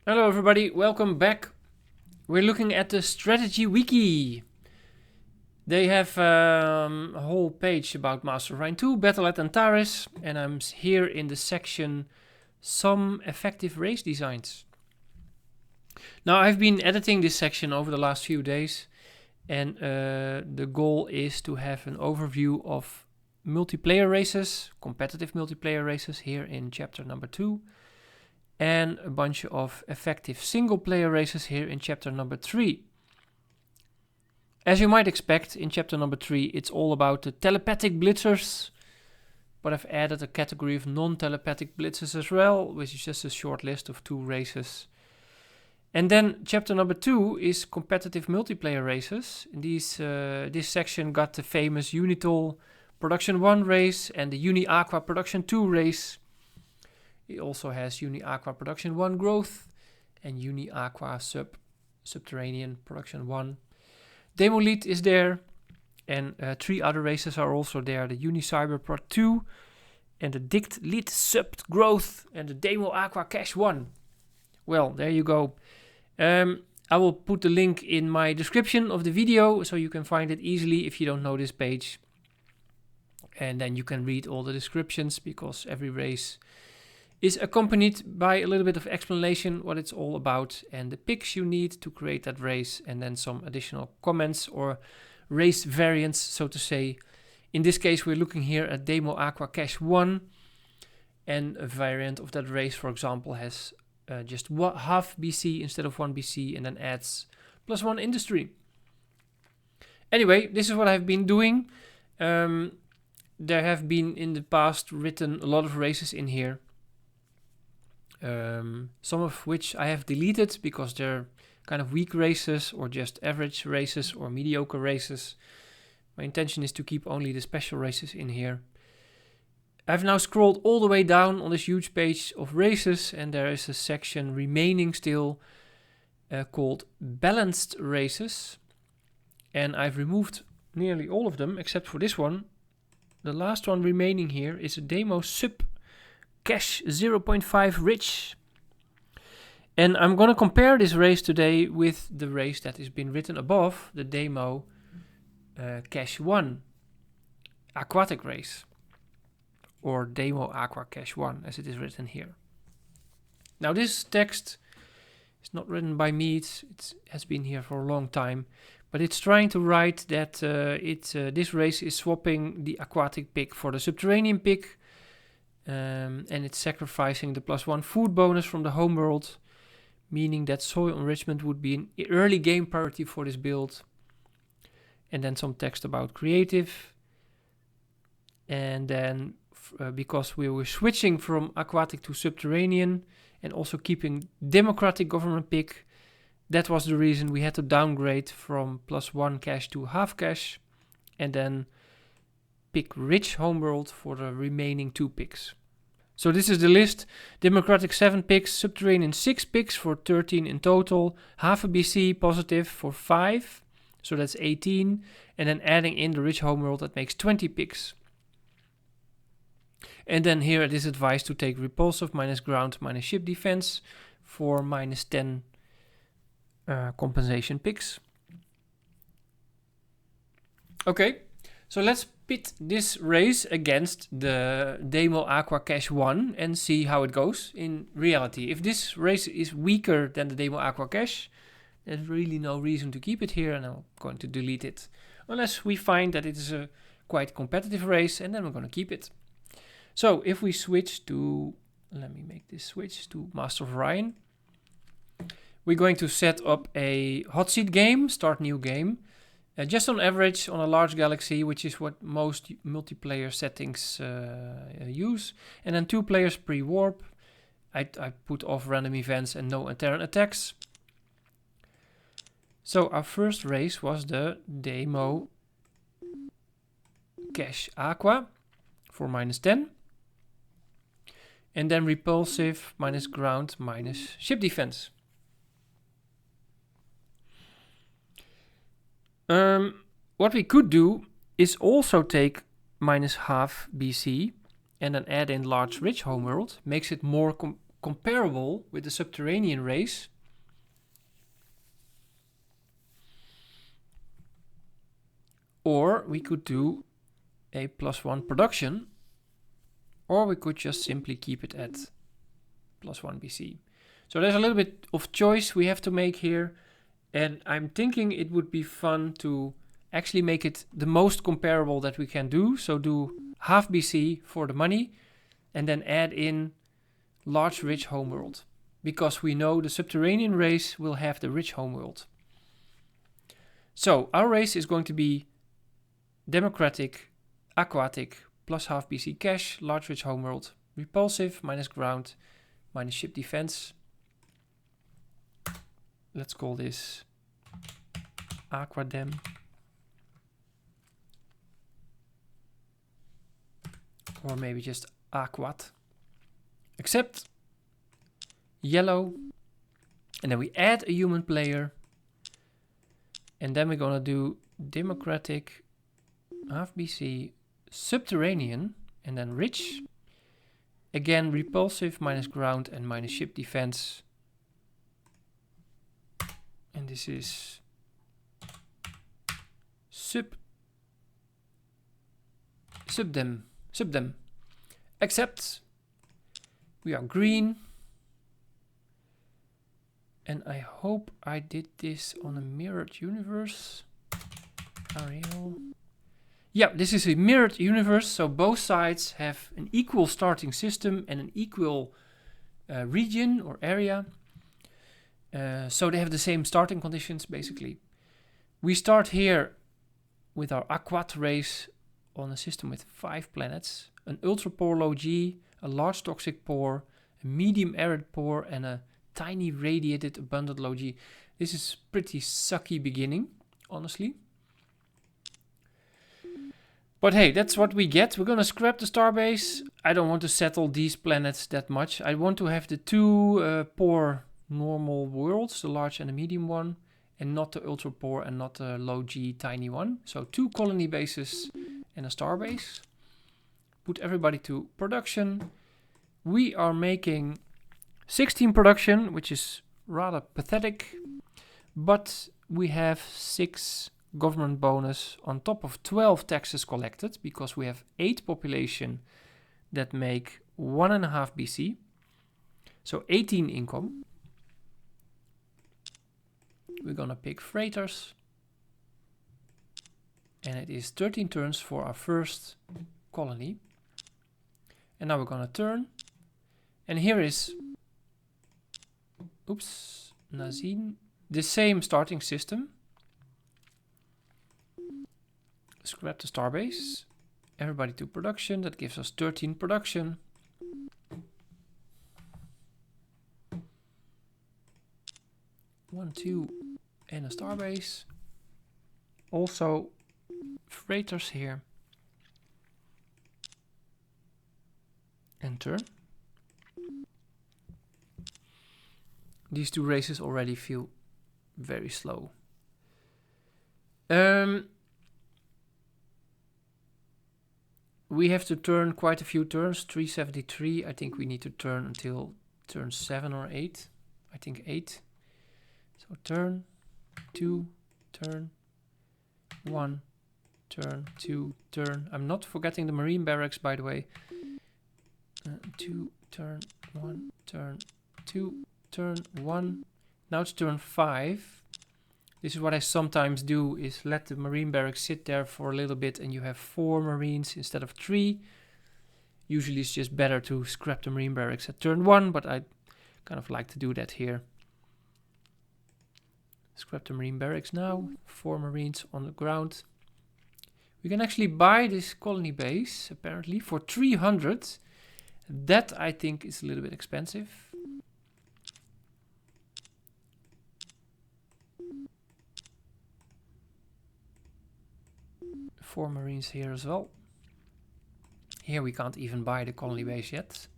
Hello everybody, welcome back. We're looking at the StrategyWiki. They have a whole page about Master of Orion 2, Battle at Antares, and I'm here in the section Some Effective Race Designs. Now I've been editing this section over the last few days, and the goal is to have an overview of multiplayer races, competitive multiplayer races here in chapter number 2. And a bunch of effective single-player races here in chapter number 3. As you might expect, in chapter number 3, it's all about the telepathic blitzers, but I've added a category of non-telepathic blitzers as well, which is just a short list of 2 races. And then chapter number 2 is competitive multiplayer races. This section got the famous Unitol Production 1 race and the Uni Aqua Production 2 race. It also has Uni Aqua Production 1 Growth and Uni Aqua Subterranean Production 1. Demolith is there, and 3 other races are also there. The Uni Cyber Prod 2 and the Dict Lit Sub Growth and the Demo Aqua Cache 1. Well, there you go. I will put the link in my description of the video so you can find it easily if you don't know this page. And then you can read all the descriptions because every race is accompanied by a little bit of explanation what it's all about and the picks you need to create that race, and then some additional comments or race variants, so to say. In this case, we're looking here at Demo Aqua Cache 1, and a variant of that race, for example, has just half BC instead of 1 BC, and then adds +1 industry. Anyway, this is what I've been doing. There have been in the past written a lot of races in here. Some of which I have deleted because they're kind of weak races or just average races or mediocre races. My intention is to keep only the special races in here. I've now scrolled all the way down on this huge page of races, and there is a section remaining still called Balanced Races, and I've removed nearly all of them except for this one. The last one remaining here is a Demo Sub Cache 0.5 Rich. And I'm going to compare this race today with the race that has been written above, the Demo Cache 1 Aquatic Race, or Demo Aqua Cache 1 as it is written here. Now this text is not written by me, it has been here for a long time, but it's trying to write that this race is swapping the aquatic pick for the subterranean pick. And it's sacrificing the +1 food bonus from the homeworld, meaning that soil enrichment would be an early game priority for this build. And then some text about creative. And then because we were switching from aquatic to subterranean and also keeping democratic government pick, that was the reason we had to downgrade from +1 cache to half cache, and then pick rich homeworld for the remaining 2 picks. So this is the list: democratic 7 picks, subterranean 6 picks for 13 in total, half a BC positive for 5, so that's 18, and then adding in the rich homeworld, that makes 20 picks. And then here it is advised to take repulsive minus ground minus ship defense for -10 compensation picks. Okay. So let's pit this race against the Demo Aqua Cache 1 and see how it goes in reality. If this race is weaker than the Demo Aqua Cache, there's really no reason to keep it here, and I'm going to delete it. Unless we find that it is a quite competitive race, and then we're going to keep it. So if we switch to, let me make this switch to Master of Orion. We're going to set up a hot seat game, start new game. Just on average on a large galaxy, which is what most multiplayer settings use. And then 2 players pre-warp. I put off random events and no Antares attacks. So our first race was the Demo Cache Aqua for -10. And then repulsive minus ground minus ship defense. What we could do is also take -half BC and then add in large rich homeworld. Makes it more comparable with the subterranean race. Or we could do a +1 production, or we could just simply keep it at +1 BC. So there's a little bit of choice we have to make here, and I'm thinking it would be fun to actually make it the most comparable that we can do. So do half BC for the money, and then add in large rich homeworld, because we know the subterranean race will have the rich homeworld. So our race is going to be democratic, aquatic, plus half BC cash, large rich homeworld, repulsive, minus ground, minus ship defense. Let's call this Aquadem. Or maybe just Aquat. Accept. Yellow. And then we add a human player. And then we're gonna do democratic, half BC, subterranean, and then rich. Again, repulsive, minus ground, and minus ship defense. And this is subdem. Accept. We are green. And I hope I did this on a mirrored universe. Ariel. Yeah, this is a mirrored universe, so both sides have an equal starting system and an equal region or area. So they have the same starting conditions, basically. We start here with our Aquat race on a system with 5 planets. An ultra pore low G, a large toxic pore, a medium arid pore, and a tiny radiated abundant low G. This is pretty sucky beginning, honestly. But hey, that's what we get. We're gonna scrap the starbase. I don't want to settle these planets that much. I want to have the 2 pore normal worlds, the large and the medium one, and not the ultra pore and not the low G tiny one. So 2 colony bases and a starbase. Put everybody to production. We are making 16 production, which is rather pathetic, but we have 6 government bonus on top of 12 taxes collected, because we have 8 population that make 1.5 BC, so 18 income. We're gonna pick freighters, and it is 13 turns for our first colony. And now we're gonna turn, and here is, oops, Nazin, the same starting system. Scrap the starbase, everybody to production, that gives us 13 production. One, 2, and a starbase. Also freighters here. And turn. These 2 races already feel very slow. We have to turn quite a few turns, 373. I think we need to turn until turn 7 or 8. I think 8. So turn, 2, turn, 1, turn, 2, turn. I'm not forgetting the marine barracks, by the way. 2, turn, 1, turn, 2, turn, 1. Now it's turn 5. This is what I sometimes do, is let the marine barracks sit there for a little bit and you have 4 marines instead of 3. Usually it's just better to scrap the marine barracks at turn 1, but I kind of like to do that here. Scrap the marine barracks now, 4 marines on the ground. We can actually buy this colony base, apparently, for 300. That I think is a little bit expensive. Four marines here as well. Here we can't even buy the colony base yet.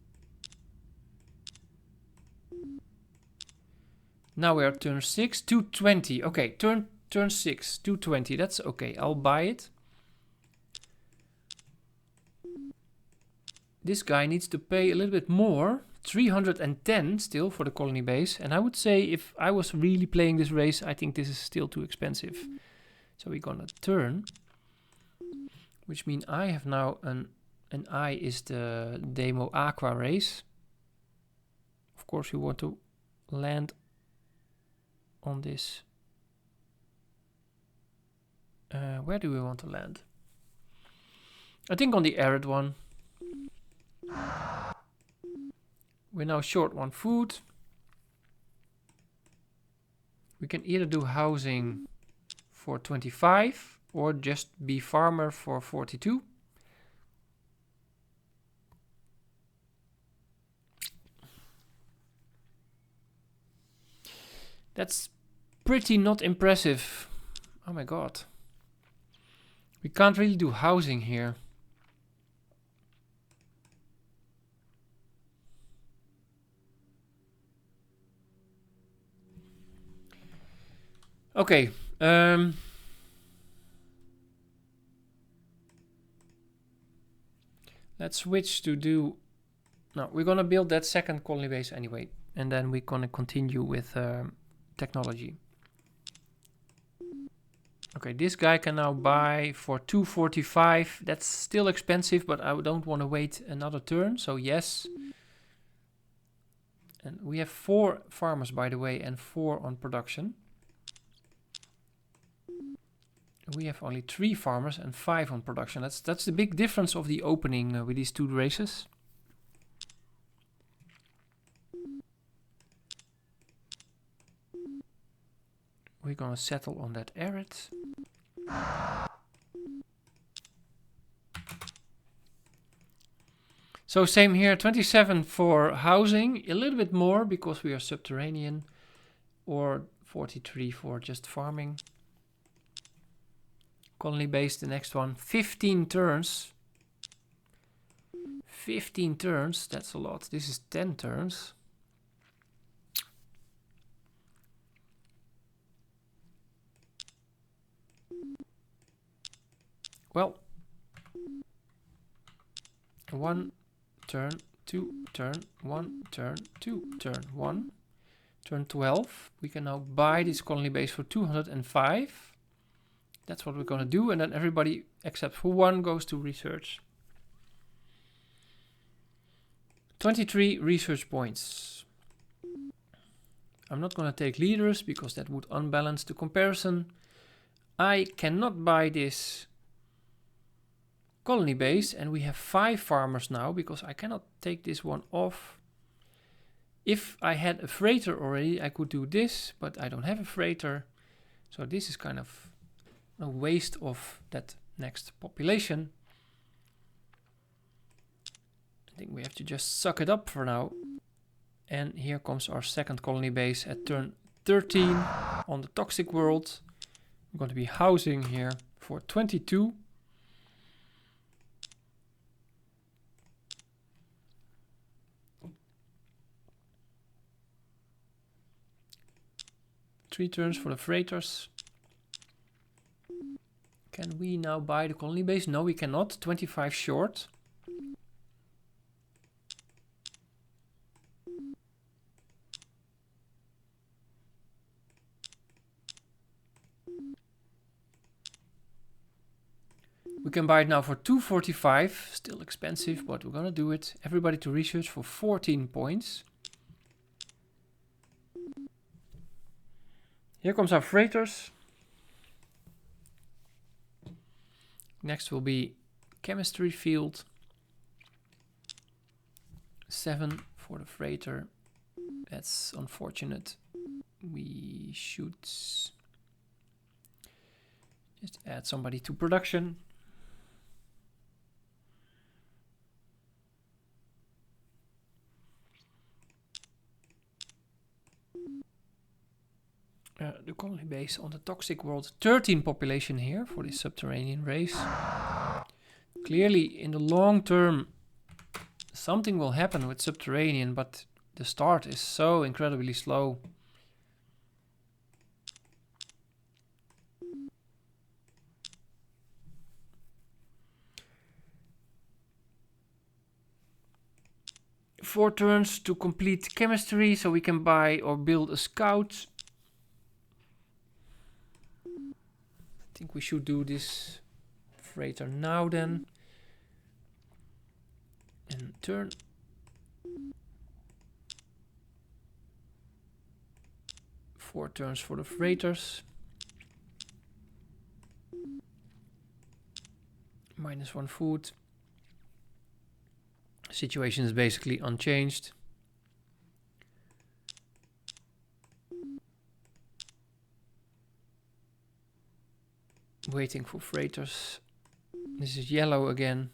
Now we are turn 6, 220. Okay, turn 6, 220. That's okay. I'll buy it. this guy needs to pay a little bit more. 310 still for the colony base. And I would say if I was really playing this race, I think this is still too expensive. So we're gonna turn. Which means I have now an I is the Demo Aqua race. Of course we want to land on this. Where do we want to land? I think on the arid one. We're now short 1 food. We can either do housing for 25 or just be farmer for 42. That's pretty not impressive. Oh my god. We can't really do housing here. Okay. Let's switch to do... No, we're gonna build that second colony base anyway. And then we're gonna continue with technology. Okay, this guy can now buy for 245. That's still expensive, but I don't want to wait another turn. So yes. And we have 4 farmers, by the way, and 4 on production. We have only 3 farmers and 5 on production. That's the big difference of the opening with these 2 races. We're gonna settle on that arid. So same here, 27 for housing, a little bit more because we are subterranean, or 43 for just farming. Colony base, the next one, 15 turns. 15 turns, that's a lot. This is 10 turns. Well, 1 turn, 2 turn, 1 turn, 2 turn, 1 turn 12. We can now buy this colony base for 205. That's what we're gonna do, and then everybody except for 1 goes to research. 23 research points. I'm not gonna take leaders because that would unbalance the comparison. I cannot buy this colony base, and we have 5 farmers now because I cannot take this one off. If I had a freighter already, I could do this, but I don't have a freighter, so this is kind of a waste of that next population. I think we have to just suck it up for now. And here comes our second colony base at turn 13 on the toxic world. I'm going to be housing here for 22. Three turns for the freighters. Can we now buy the colony base? No, we cannot. 25 short. We can buy it now for 245. Still expensive, but we're gonna do it. Everybody to research for 14 points. Here comes our freighters. Next will be chemistry field. 7 for the freighter. That's unfortunate. We should just add somebody to production. The colony base on the toxic world. 13 population here for this subterranean race. Clearly, in the long term, something will happen with subterranean, but the start is so incredibly slow. 4 turns to complete chemistry so we can buy or build a scout. I think we should do this freighter now then. And turn. Four turns for the freighters. -1 food. Situation is basically unchanged. Waiting for freighters. This is yellow again.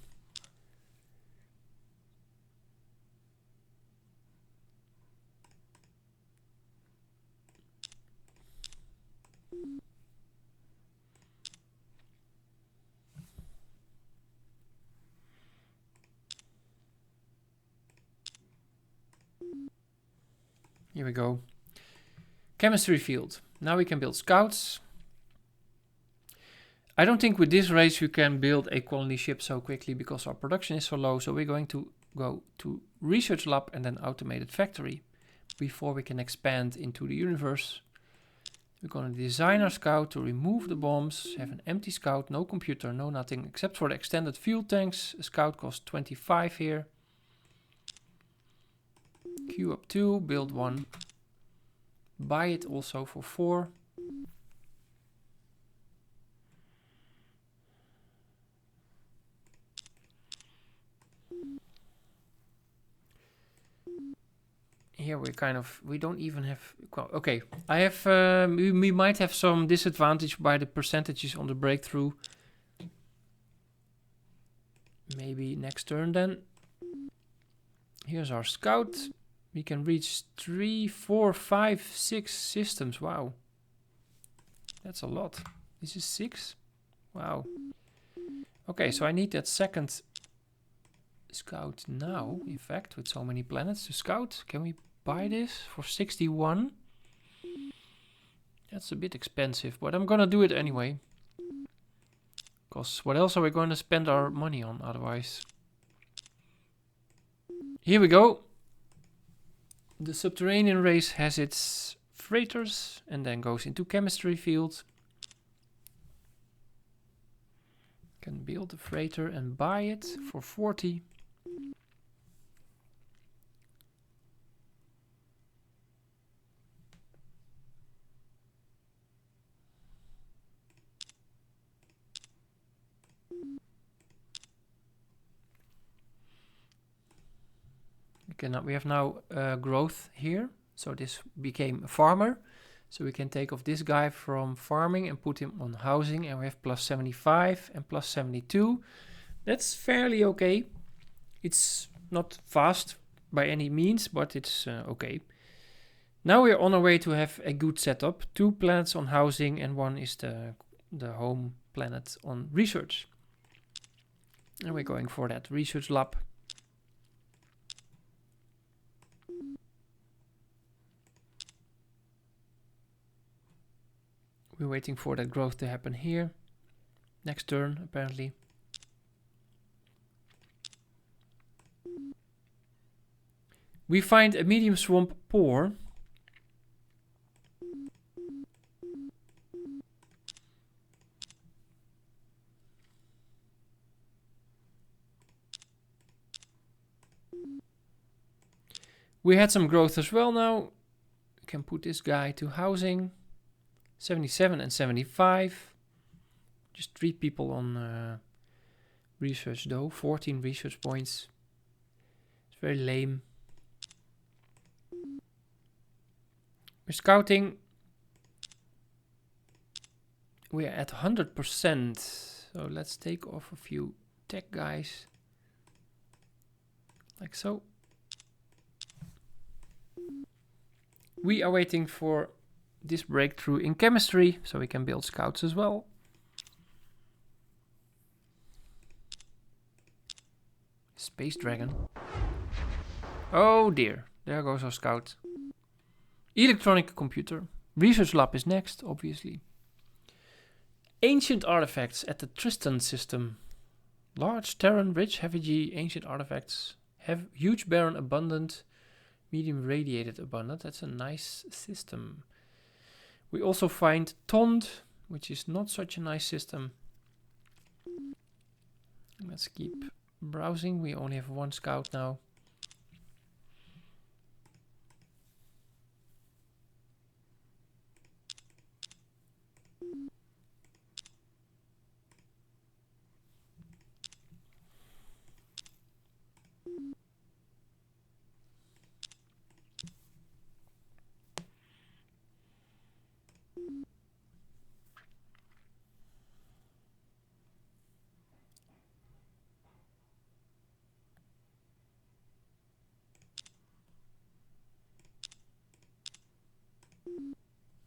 Here we go. Chemistry field. Now we can build scouts. I don't think with this race we can build a colony ship so quickly because our production is so low. So we're going to go to research lab and then automated factory before we can expand into the universe. We're going to design our scout to remove the bombs, have an empty scout, no computer, no nothing, except for the extended fuel tanks. A scout costs 25 here. Queue up 2, build 1, buy it also for 4. Here we don't even have, okay, I have, we might have some disadvantage by the percentages on the breakthrough. Maybe next turn then. Here's our scout. We can reach 3, 4, 5, 6 systems. Wow. That's a lot. This is 6. Wow. Okay, so I need that second scout now, in fact, with so many planets to scout. Can we buy this for 61? That's a bit expensive, but I'm gonna do it anyway. Because what else are we going to spend our money on otherwise? Here we go. The subterranean race has its freighters and then goes into chemistry field. Can build a freighter and buy it for 40. We have now growth here, so this became a farmer. So we can take off this guy from farming and put him on housing, and we have plus 75 and plus 72. That's fairly okay. It's not fast by any means, but it's okay. Now we're on our way to have a good setup. 2 planets on housing and 1 is the home planet on research. And we're going for that research lab. We're waiting for that growth to happen here. Next turn, apparently. We find a medium swamp pore. We had some growth as well now. We can put this guy to housing. 77 and 75. Just 3 people on research though. 14 research points. It's very lame. We're scouting. We're at 100%. So let's take off a few tech guys. Like so. We are waiting for this breakthrough in chemistry, so we can build scouts as well. Space Dragon. Oh dear, there goes our scout. Electronic computer. Research lab is next, obviously. Ancient artifacts at the Tristan system. Large, Terran, rich, heavy G, ancient artifacts have huge barren abundant, medium radiated abundant. That's a nice system. We also find Tond, which is not such a nice system. Let's keep browsing. We only have one scout now.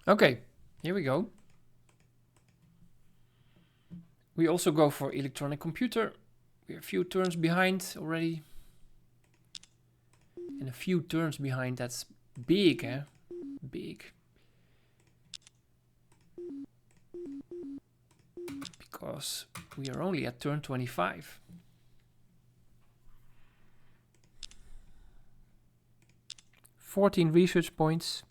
Okay, here we go. We also go for electronic computer. We're a few turns behind already. And a few turns behind, that's big, eh? Big. Because we are only at turn 25. $14 research points.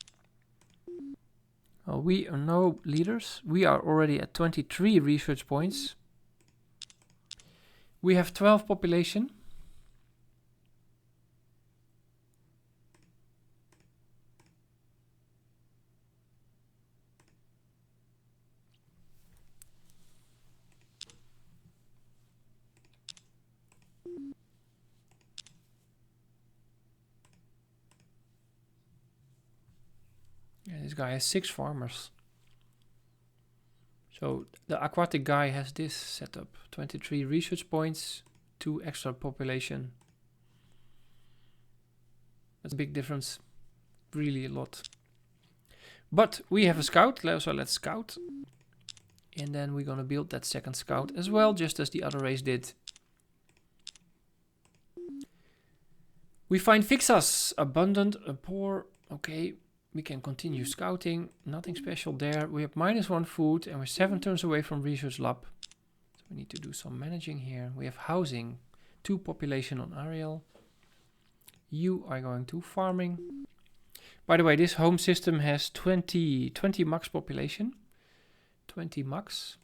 Well, we are no leaders. We are already at 23 research points. We have 12 population. Yeah, this guy has 6 farmers. So the aquatic guy has this setup. 23 research points, 2 extra population. That's a big difference. Really a lot. But we have a scout, so let's scout. And then we're gonna build that second scout as well, just as the other race did. We find Fixas, abundant, poor. Okay. We can continue scouting, nothing special there. We have -1 food and we're 7 turns away from research lab. So we need to do some managing here. We have housing, 2 population on Ariel. You are going to farming. By the way, this home system has 20 max population. 20 max.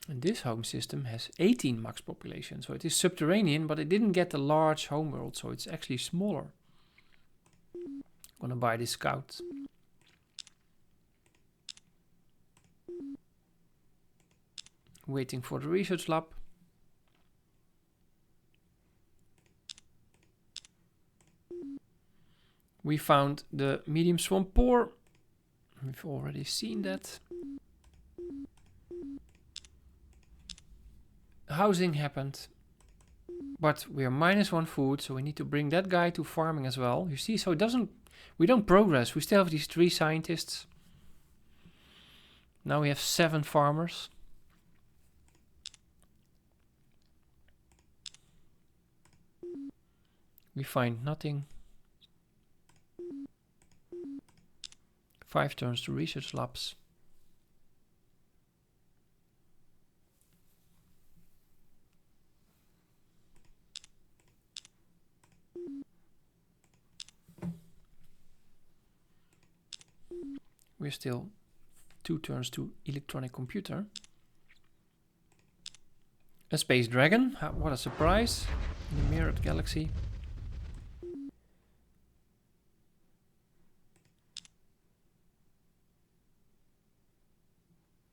And this home system has 18 max population. So it is subterranean, but it didn't get a large homeworld, so it's actually smaller. Gonna buy this scout. Waiting for the research lab. We found the medium swamp poor. We've already seen that. Housing happened. But we are -1 food, so we need to bring that guy to farming as well. You see, so it doesn't... We don't progress. We still have these 3 scientists. Now we have 7 farmers. We find nothing. 5 turns to research labs. We're still 2 turns to electronic computer. A space dragon, what a surprise, in the mirrored galaxy.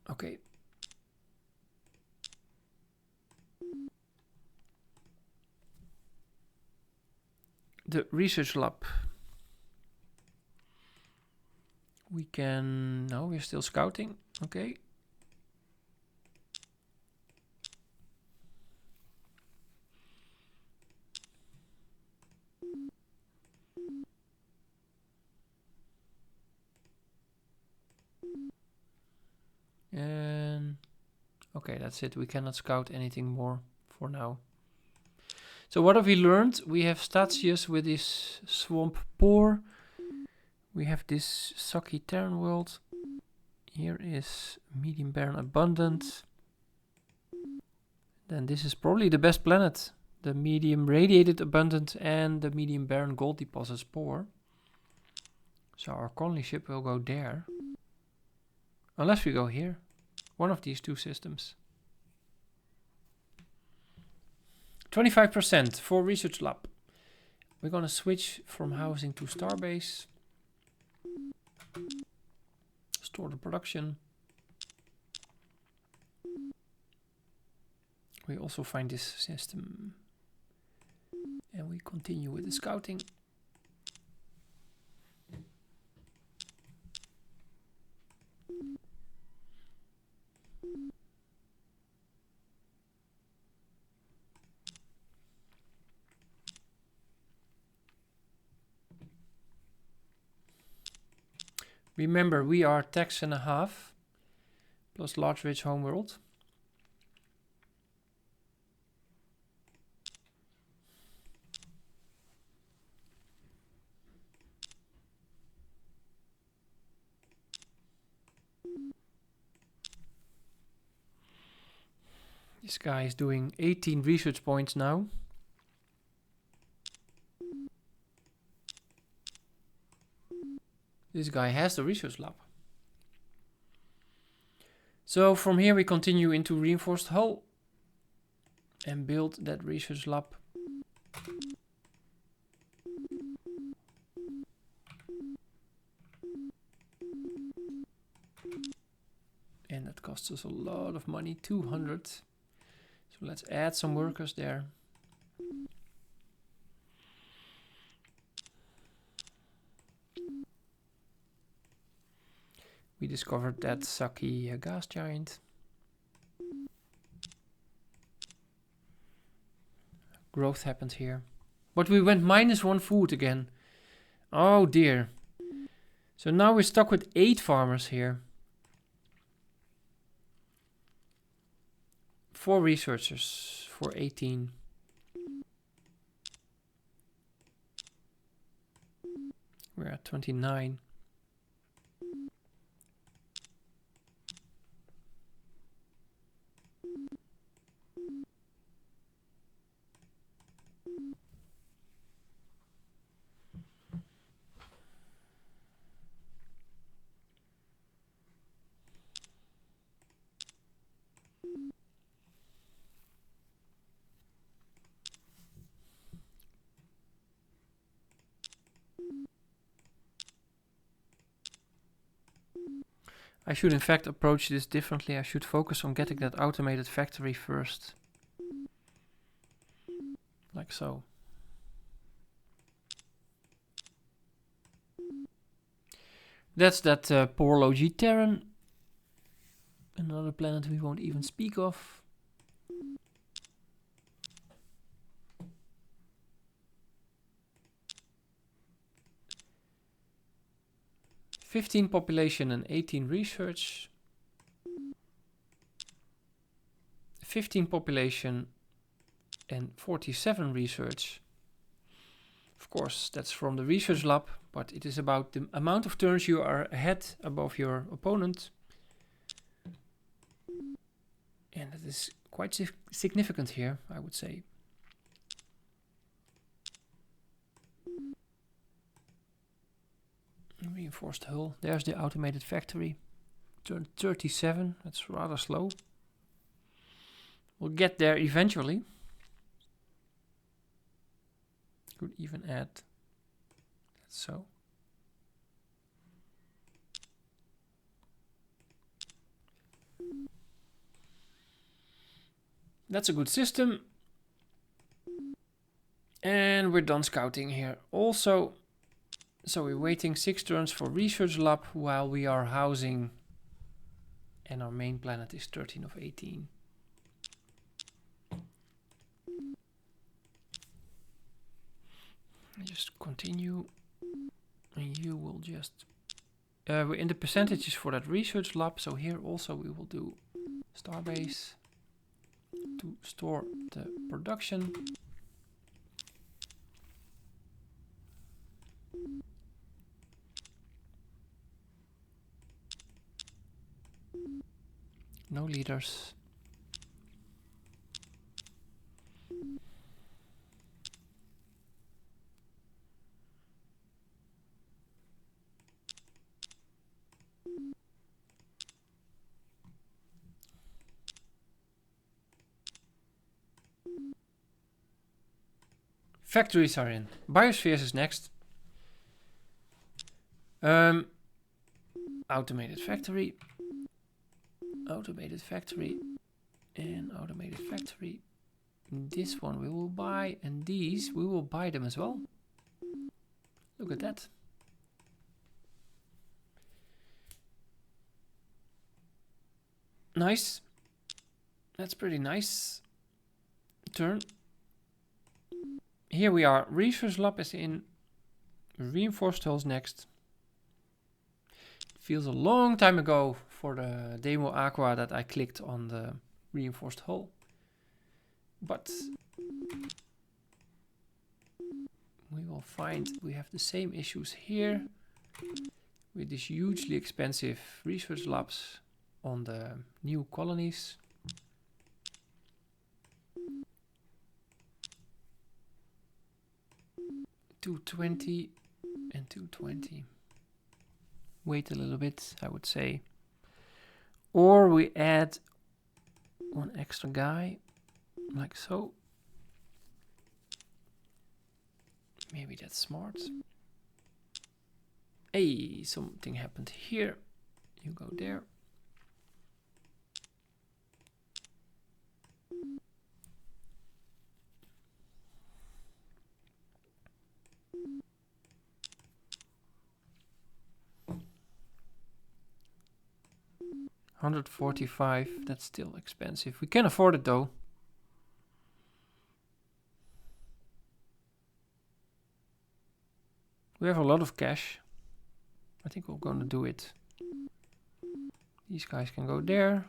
Okay. The research lab. We can... No, we're still scouting. Okay. And... Okay, that's it. We cannot scout anything more for now. So what have we learned? We have Statius with his swamp poor. We have this sucky Terran world. Here is medium barren abundant. then this is probably the best planet. The medium radiated abundant and the medium barren gold deposits poor. So our colony ship will go there. Unless we go here. One of these two systems. 25% for research lab. We're gonna switch from housing to starbase. Store the production. We also find this system. And we continue with the scouting. Remember, we are tax and a half plus large rich homeworld. This guy is doing 18 research points now. This guy has the research lab. So from here we continue into reinforced hull and build that research lab. And that costs us a lot of money, 200. So let's add some workers there. We discovered that sucky gas giant. Growth happened here. But we went -1 food again. Oh dear. So now we're stuck with 8 farmers here. 4 researchers for 18. We're at 29. I should in fact approach this differently. I should focus on getting that automated factory first. Like so. That's that poor low-G Terran. Another planet we won't even speak of. (15 population and 18 research. 15 population and 47 research. Of course, that's from the research lab, but it is about the amount of turns you are ahead above your opponent. And that is quite significant here, I would say. Reinforced hull. There's the automated factory. Turn 37. That's rather slow. We'll get there eventually. Could even add that. So. That's a good system. And we're done scouting here. Also, so we're waiting 6 turns for research lab while we are housing. And our main planet is 13 of 18. Just continue. And you will just... we're in the percentages for that research lab. So here also we will do starbase to store the production. No leaders. Factories are in. Biospheres is next. Automated factory. Automated factory. And automated factory. This one we will buy. And these we will buy them as well. Look at that. Nice. That's pretty nice. Turn. Here we are. Research lab is in. Reinforced hulls next. Feels a long time ago for the demo aqua that I clicked on the reinforced hull. But we will find we have the same issues here with these hugely expensive research labs on the new colonies. $220 and $220. Wait a little bit, I would say. Or we add one extra guy, like so. Maybe that's smart. Hey, something happened here. You go there. $145, that's still expensive. We can afford it though. We have a lot of cash. I think we're going to do it. These guys can go there.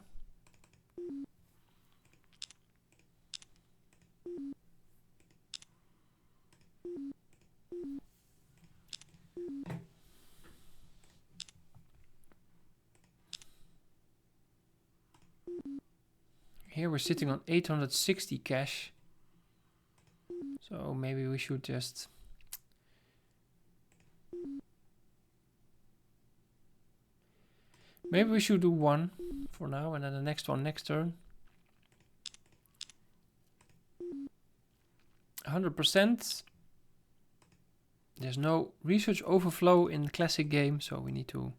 Here we're sitting on 860 cash. So maybe we should just... Maybe we should do one for now and then the next one next turn. 100%. There's no research overflow in the classic game, so we need to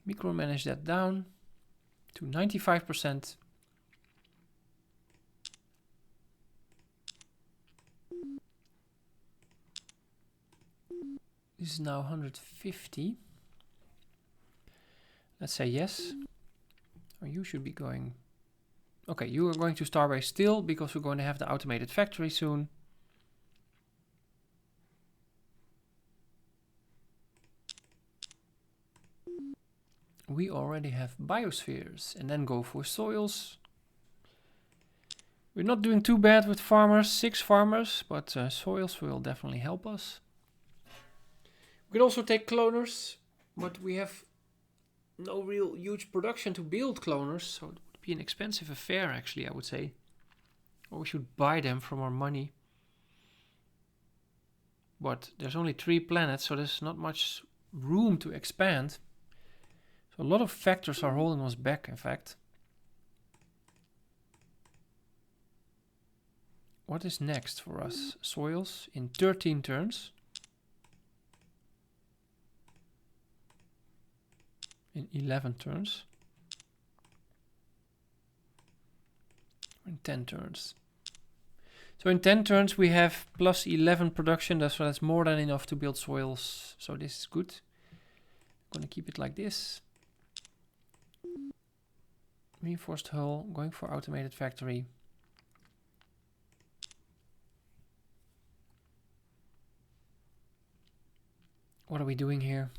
micromanage that down to 95%. This is now 150. Let's say yes. Or you should be going... Okay, you are going to Starbase still because we're going to have the automated factory soon. We already have biospheres and then go for soils. We're not doing too bad with farmers, 6 farmers, but soils will definitely help us. We could also take cloners, but we have no real huge production to build cloners, so it would be an expensive affair actually, I would say. Or we should buy them from our money. But there's only 3 planets, so there's not much room to expand. So a lot of factors are holding us back, in fact. What is next for us? Soils in 13 turns. In 11 turns. In 10 turns. So in 10 turns we have plus 11 production, so that's more than enough to build soils. So this is good. I'm gonna keep it like this. Reinforced hull, going for automated factory. What are we doing here?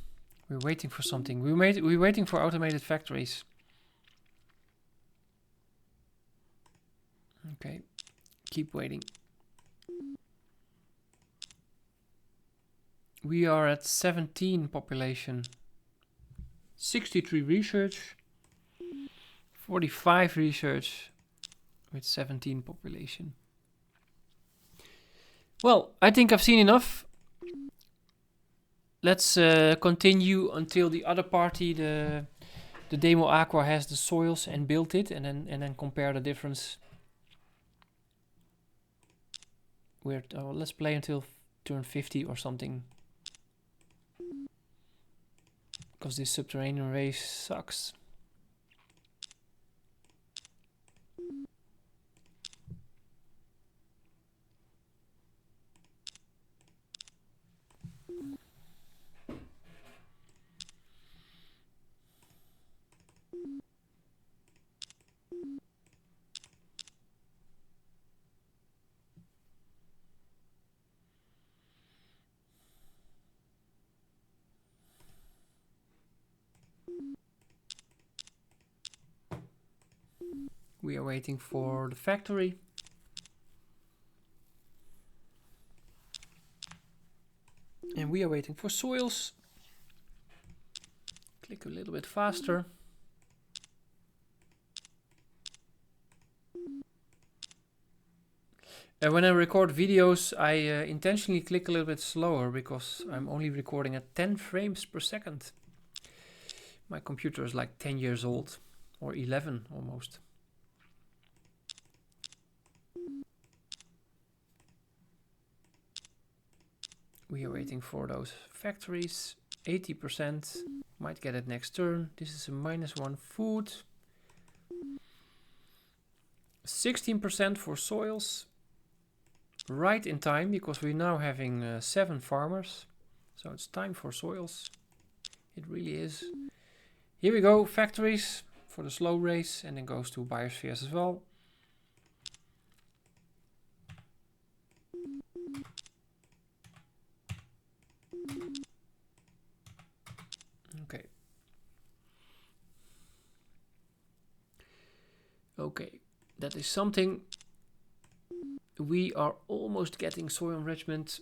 We're waiting for something. We're waiting for automated factories. Okay, keep waiting. We are at 17 population. 63 research. 45 research with 17 population. Well, I think I've seen enough. Let's continue until the other party, the Demo Aqua, has the soils and built it, and then compare the difference. let's play until turn 50 or something. Because this subterranean race sucks. We are waiting for the factory. And we are waiting for soils. Click a little bit faster. When I record videos, I intentionally click a little bit slower because I'm only recording at 10 frames per second. My computer is like 10 years old, or 11 almost. We are waiting for those factories. 80%, might get it next turn. This is a -1 food. 16% for soils. Right in time, because we're now having 7 farmers. So it's time for soils. It really is. Here we go, factories for the slow race, and then goes to biospheres as well. Okay. Okay, that is something. We are almost getting soil enrichment.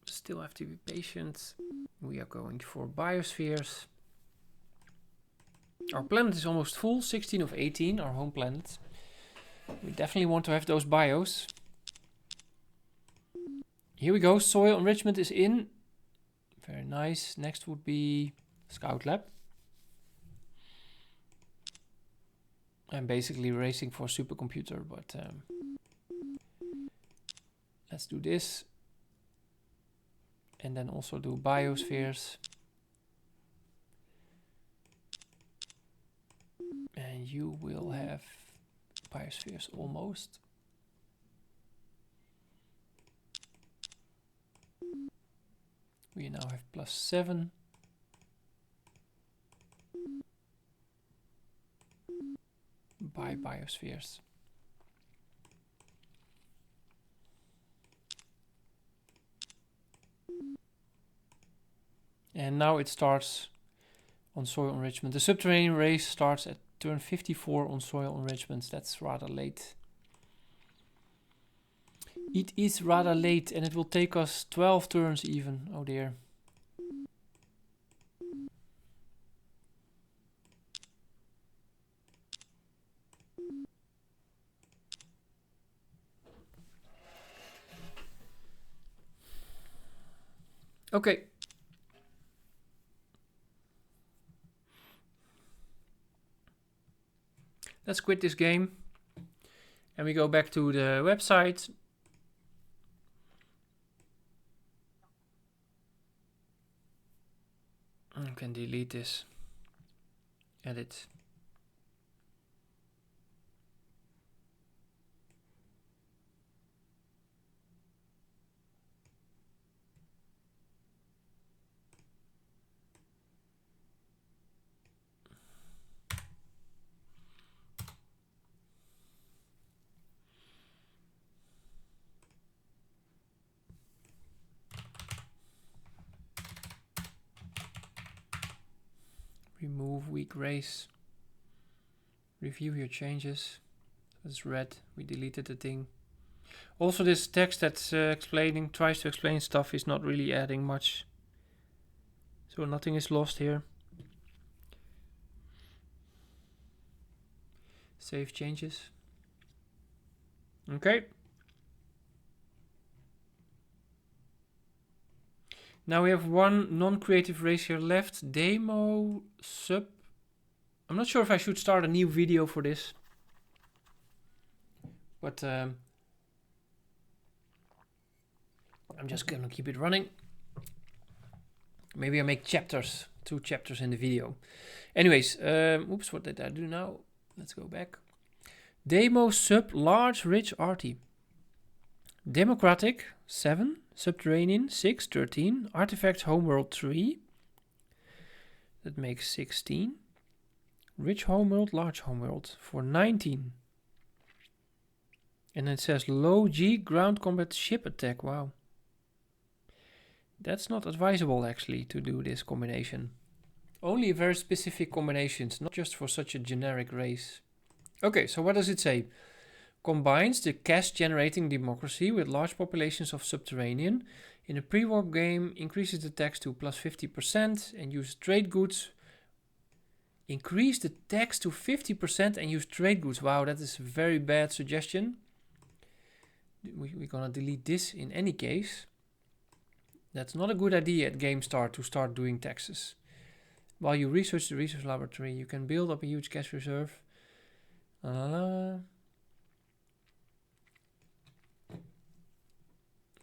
Still have to be patient. We are going for biospheres. Our planet is almost full, 16 of 18, our home planet. We definitely want to have those bios. Here we go, soil enrichment is in. Very nice. Next would be Scout Lab. I'm basically racing for supercomputer, but let's do this. And then also do biospheres. And you will have biospheres almost. We now have +7. By biospheres. And now it starts on soil enrichment. The subterranean race starts at turn 54 on soil enrichment. That's rather late. It is rather late, and it will take us 12 turns even. Oh dear. Okay. Let's quit this game. And we go back to the website. I can delete this. Edit. Remove weak race. Review your changes. That's red. We deleted the thing. Also, this text that's tries to explain stuff is not really adding much. So nothing is lost here. Save changes. Okay. Now we have one non-creative race here left. DemoSub. I'm not sure if I should start a new video for this. But I'm just gonna keep it running. Maybe I make chapters, 2 chapters in the video. Anyways, oops, what did I do now? Let's go back. DemoSubLargeRichArti. Democratic 7, Subterranean 6, 13, Artifacts Homeworld 3. That makes 16. Rich Homeworld, Large Homeworld for 19. And it says low G ground combat ship attack. Wow. That's not advisable actually to do this combination. Only very specific combinations, not just for such a generic race. Okay, so what does it say? Combines the cash generating democracy with large populations of subterranean. In a pre-war game, increases the tax to plus 50% and use trade goods. Increase the tax to 50% and use trade goods. Wow, that is a very bad suggestion. We're gonna delete this in any case. That's not a good idea at game start to start doing taxes. While you research the research laboratory, you can build up a huge cash reserve.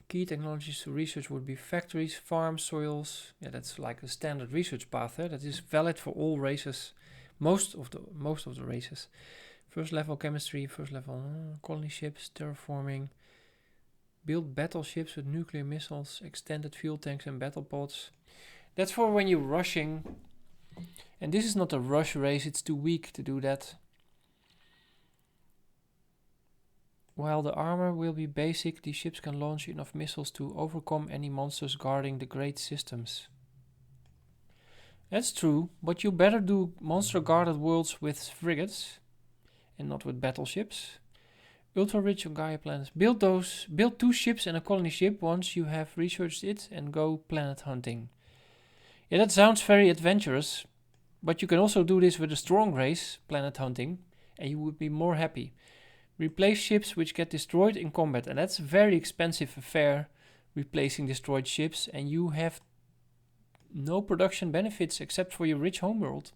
Key technologies to research would be factories, farms, soils. Yeah, that's like a standard research path. That is valid for all races, most of the races. First level chemistry, first level colony ships, terraforming. Build battleships with nuclear missiles, extended fuel tanks and battle pods. That's for when you're rushing. And this is not a rush race, it's too weak to do that. While the armor will be basic, these ships can launch enough missiles to overcome any monsters guarding the great systems. That's true, but you better do monster guarded worlds with frigates and not with battleships. Ultra rich on Gaia planets. Build 2 ships and a colony ship once you have researched it and go planet hunting. Yeah, that sounds very adventurous, but you can also do this with a strong race, planet hunting, and you would be more happy. Replace ships which get destroyed in combat, and that's a very expensive affair, replacing destroyed ships, and you have no production benefits except for your rich homeworld.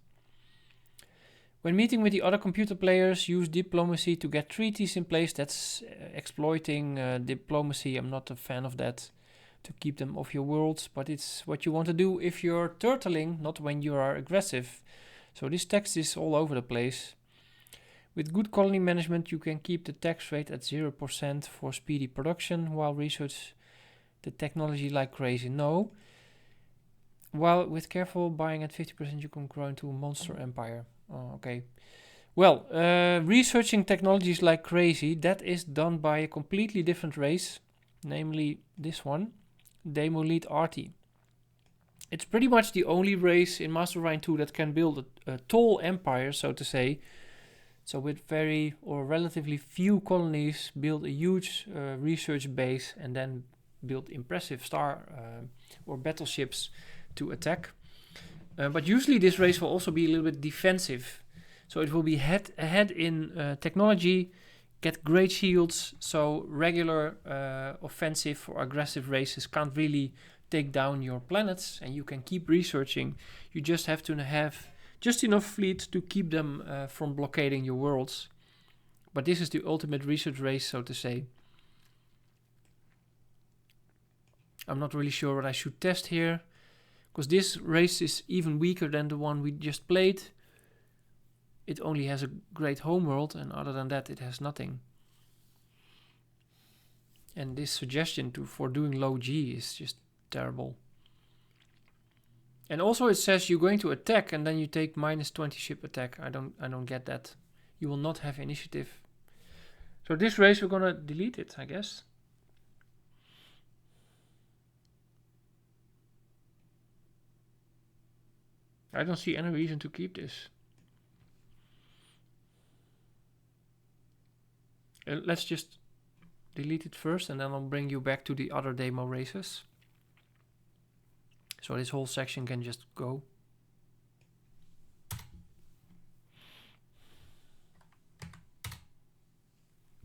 When meeting with the other computer players, use diplomacy to get treaties in place. That's exploiting diplomacy. I'm not a fan of that, to keep them off your worlds, but it's what you want to do if you're turtling, not when you are aggressive. So this text is all over the place. With good colony management, you can keep the tax rate at 0% for speedy production while research the technology like crazy. No. While with careful buying at 50%, you can grow into a monster empire. Oh, okay. Well, researching technologies like crazy, that is done by a completely different race, namely this one, DemoSubLargeRichArti. It's pretty much the only race in Master of Orion 2 that can build a tall empire, so to say. So with very or relatively few colonies, build a huge research base and then build impressive star or battleships to attack. But usually this race will also be a little bit defensive. So it will be ahead in technology, get great shields, so regular offensive or aggressive races can't really take down your planets, and you can keep researching. You just have to have just enough fleet to keep them from blockading your worlds. But this is the ultimate research race, so to say. I'm not really sure what I should test here, because this race is even weaker than the one we just played. It only has a great homeworld, and other than that it has nothing. And this suggestion for doing low G is just terrible. And also it says you're going to attack and then you take -20 ship attack. I don't get that. You will not have initiative. So this race we're gonna delete it, I guess. I don't see any reason to keep this. Let's just delete it first and then I'll bring you back to the other demo races. So this whole section can just go.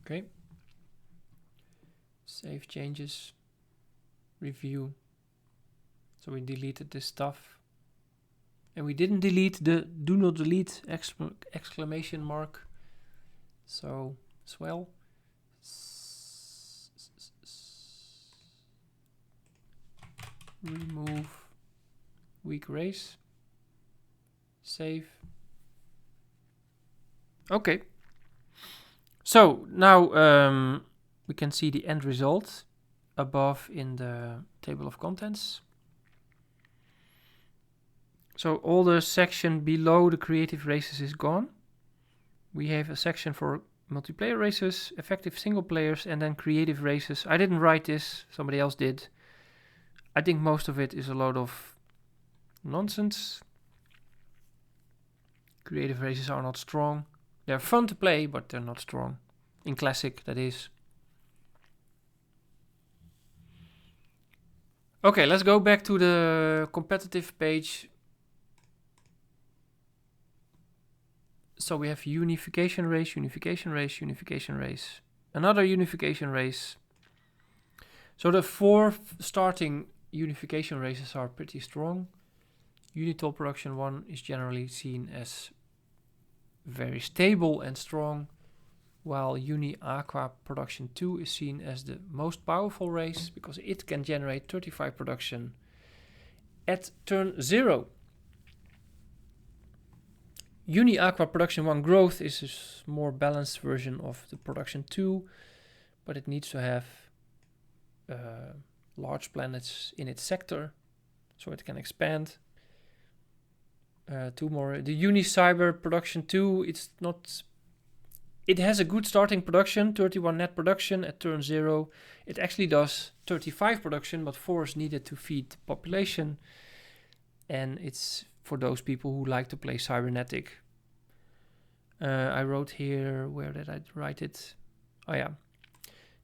Okay. Save changes. Review. So we deleted this stuff. And we didn't delete the do not delete exclamation mark. So as well. remove weak race, save. Okay. So now we can see the end result above in the table of contents. So all the section below the creative races is gone. We have a section for multiplayer races, effective single players, and then creative races. I didn't write this, somebody else did. I think most of it is a load of nonsense. Creative races are not strong. They're fun to play, but they're not strong. In Classic, that is. Okay, let's go back to the competitive page. So we have unification race, unification race, unification race. Another unification race. So the 4 starting unification races are pretty strong. Unitol Production 1 is generally seen as very stable and strong, while Uni Aqua Production 2 is seen as the most powerful race because it can generate 35 production at turn 0. Uni Aqua Production 1 Growth is a more balanced version of the Production 2, but it needs to have large planets in its sector so it can expand. 2 more. The Uni Cyber Production 2, it's not. It has a good starting production, 31 net production at turn 0. It actually does 35 production, but 4 is needed to feed the population. And it's for those people who like to play cybernetic. I wrote here, where did I write it? Oh yeah.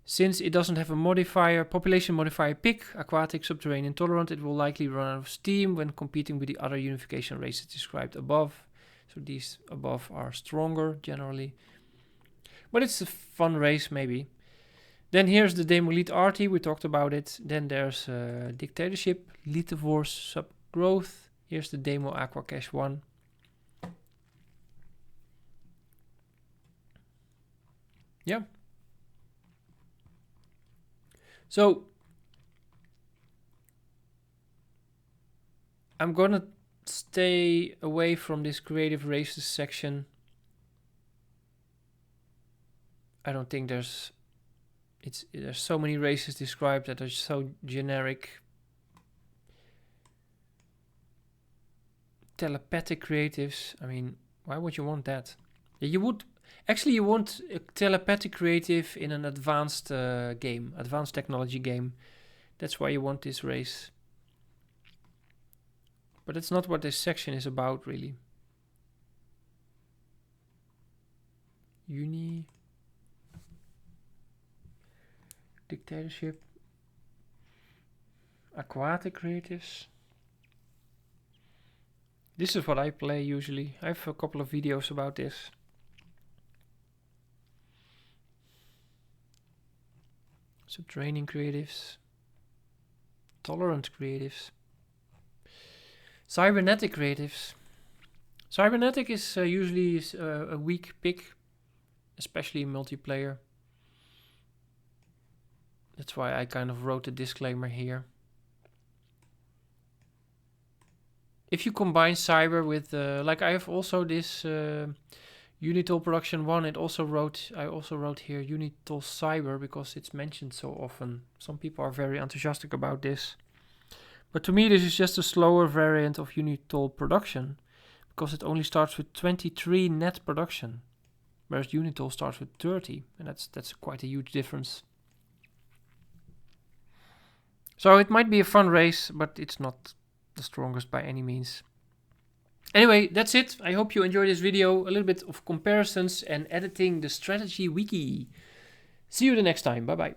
Since it doesn't have a modifier, population modifier pick, aquatic, subterranean, tolerant, it will likely run out of steam when competing with the other unification races described above. So these above are stronger generally. But it's a fun race maybe. Then here's the DemoSubLargeRichArti, we talked about it. Then there's Dictatorship, Lithivores, Subgrowth. Here's the Demo Aqua Cache 1. Yeah. So I'm gonna stay away from this creative races section. I don't think there's so many races described that are so generic. Telepathic creatives, I mean, why would you want that? You would actually, you want a telepathic creative in an advanced game, advanced technology game. That's why you want this race. But it's not what this section is about, really. Uni. Dictatorship. Aquatic creatives. This is what I play usually. I have a couple of videos about this. Subterranean creatives. Tolerant creatives. Cybernetic creatives. Cybernetic is usually a weak pick, especially in multiplayer. That's why I kind of wrote a disclaimer here. If you combine cyber with, like I have also this Unitol Production 1, I also wrote here Unitol Cyber because it's mentioned so often. Some people are very enthusiastic about this. But to me this is just a slower variant of Unitol Production because it only starts with 23 net production, whereas Unitol starts with 30, and that's quite a huge difference. So it might be a fun race, but it's not the strongest by any means. Anyway, that's it. I hope you enjoyed this video. A little bit of comparisons and editing the strategy wiki. See you the next time. Bye bye.